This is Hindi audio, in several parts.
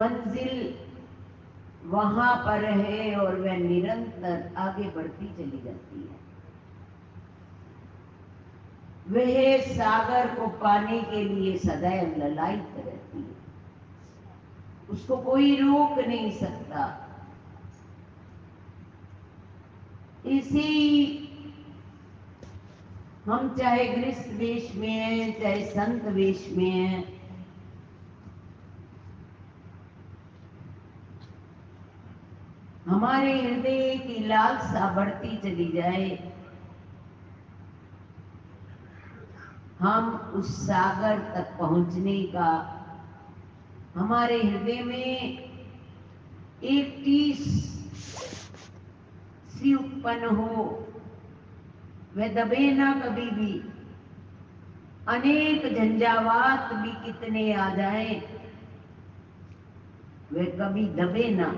मंजिल वहां पर है और वह निरंतर आगे बढ़ती चली जाती है। वह सागर को पाने के लिए सदैव ललायित रहती है, उसको कोई रोक नहीं सकता। इसी हम चाहे गृहस्थ वेश में हैं, चाहे संत वेश में हैं, हमारे हृदय की लालसा बढ़ती चली जाए, हम उस सागर तक पहुंचने का हमारे हृदय में एक टीस सी उत्पन्न हो, वह दबे ना कभी भी। अनेक झंझावात भी कितने आ जाएं, वह कभी दबे ना,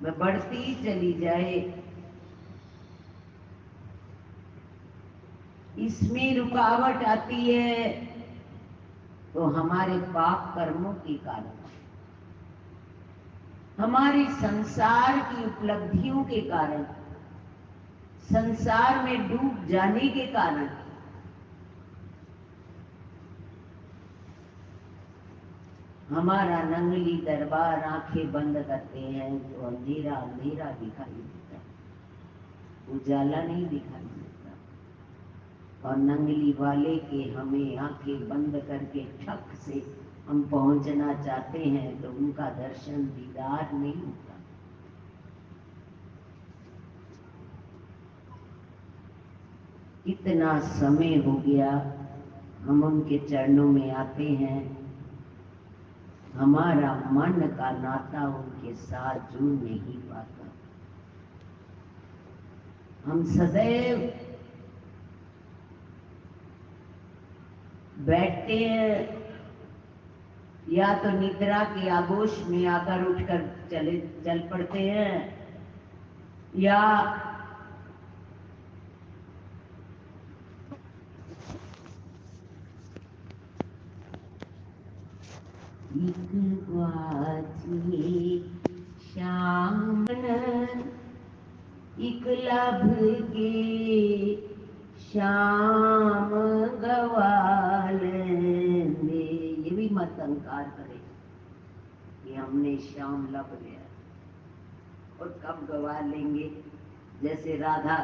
वह बढ़ती चली जाए। इसमें रुकावट आती है तो हमारे पाप कर्मों के कारण, हमारी संसार की उपलब्धियों के कारण, संसार में डूब जाने के कारण, हमारा नंगली दरबार आंखें बंद करते हैं तो अंधेरा अंधेरा दिखाई देता है, उजाला नहीं दिखाई देता। और नंगली वाले के हमें आंखें बंद करके ठक से हम पहुंचना चाहते हैं तो उनका दर्शन दीदार नहीं होता। कितना समय हो गया हम उनके चरणों में आते हैं, हमारा मन का नाता उनके साथ जुड़ नहीं पाता। हम सदैव बैठते हैं या तो निद्रा के आगोश में आकर उठकर चल पड़ते हैं, या श्याम इक लाभ के श्याम गवाल में, ये भी मत अहंकार करे कि हमने श्याम लब लिया और कब गवा लेंगे। जैसे राधा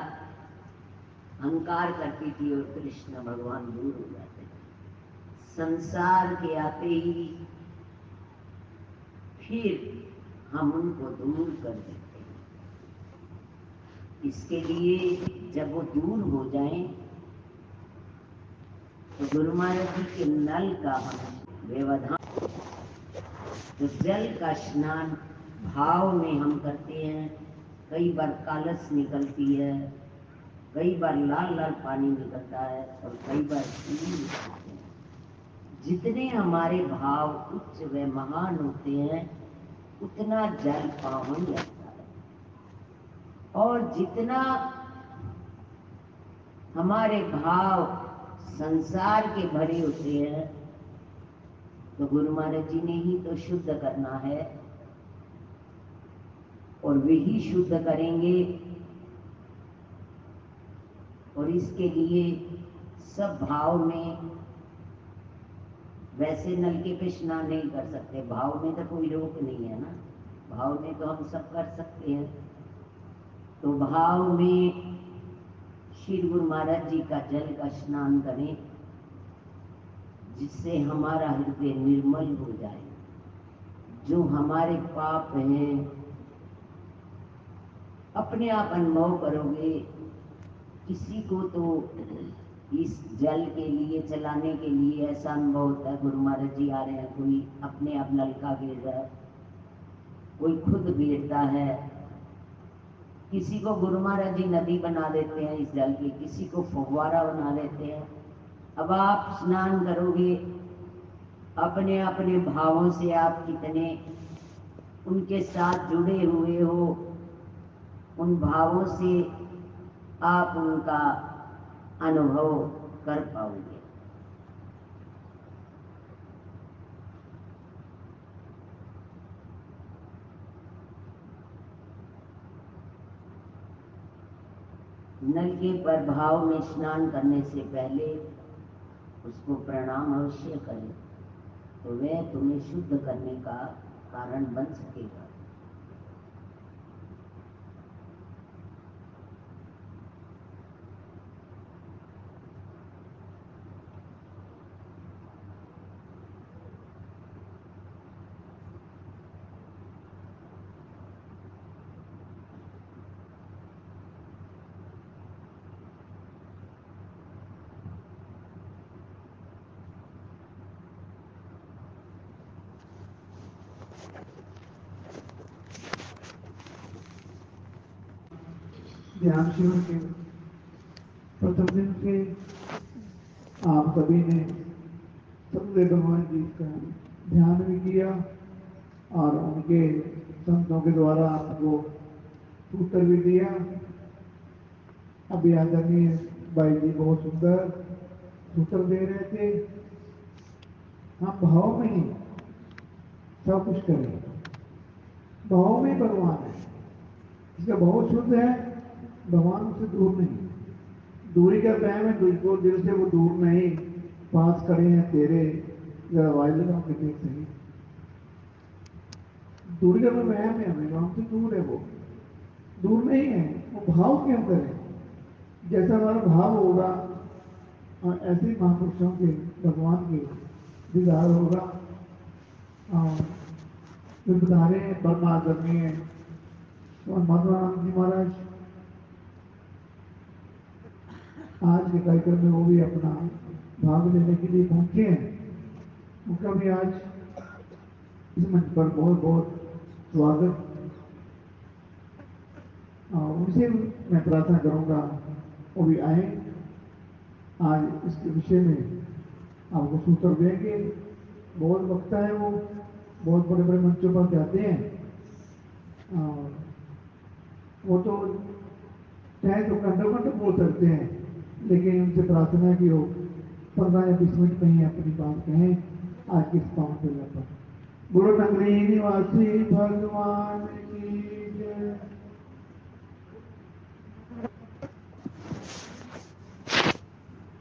अहंकार करती थी और कृष्ण भगवान दूर हो जाते थे, संसार के आते ही फिर हम उनको दूर कर देते हैं। इसके लिए जब वो दूर हो जाएं तो गुरु महाराज जी के नल का हम व्यवधान, तो जल का स्नान भाव में हम करते हैं। कई बार कालस निकलती है, कई बार लाल लाल पानी निकलता है और कई बार निकलते हैं। जितने हमारे भाव उच्च व महान होते हैं उतना जल पावन लगता है, और जितना हमारे भाव संसार के भरे होते हैं तो गुरु महाराज जी ने ही तो शुद्ध करना है, और वे ही शुद्ध करेंगे। और इसके लिए सब भाव में, वैसे नलके पे स्नान नहीं कर सकते, भाव में तो कोई रोक नहीं है ना, भाव में तो हम सब कर सकते हैं। तो भाव में श्री गुरु महाराज जी का जल का स्नान करें, जिससे हमारा हृदय निर्मल हो जाए। जो हमारे पाप हैं अपने आप अनुभव करोगे। किसी को तो इस जल के लिए, चलाने के लिए ऐसा अनुभव होता है, गुरु महाराज जी आ रहे हैं, कोई अपने आप नलका गिर रहा है, कोई खुद गिरता है, किसी को गुरु महाराज जी नदी बना देते हैं इस जल की, किसी को फव्वारा बना देते हैं। अब आप स्नान करोगे, अपने अपने भावों से आप कितने उनके साथ जुड़े हुए हो, उन भावों से आप उनका अनुभव कर पाओगे। नल के प्रभाव में स्नान करने से पहले उसको प्रणाम अवश्य करें, तो वह तुम्हें शुद्ध करने का कारण बन सकेगा। ध्यान शिविर के प्रथम दिन से आप सभी ने सतगुरु भगवान जी का ध्यान भी किया और उनके संतों के द्वारा आपको सूत्र भी दिया। अभी आदरणीय भाई जी बहुत सुंदर सूत्र दे रहे थे। हम भाव में ही सब कुछ करें, भाव में भगवान है, इसका भाव शुद्ध है, भगवान उससे दूर नहीं। दूरी का प्रेम है, तुझको दिल से वो दूर नहीं, पास खड़े हैं तेरे, जरा आवाज लगाओ कि देख सही। दूरी का तो वहम है, हमें हमसे दूर है, वो दूर नहीं है, वो भाव के अंदर है। जैसा हमारा भाव होगा और ऐसे ही महापुरुषों के भगवान के दीदार होगा। जो बता रहे हैं परम आदरणीय मधुरानंद जी महाराज आज के कार्यक्रम में वो भी अपना भाग लेने के लिए पहुंचे हैं। उनका भी आज इस मंच पर बहुत बहुत स्वागत। उनसे मैं प्रार्थना करूंगा वो भी आए, आज इसके विषय में आपको सूत्र देंगे। बहुत वक्ता है, वो बहुत बड़े बड़े मंचों पर जाते हैं। वो तो चाहे तो घंटों घंटों बोल सकते हैं, लेकिन उनसे प्रार्थना की हो 15 या 20 मिनट में ही अपनी बात कहें आज के इस पावन पर। गुरु नगरी निवासी भगवान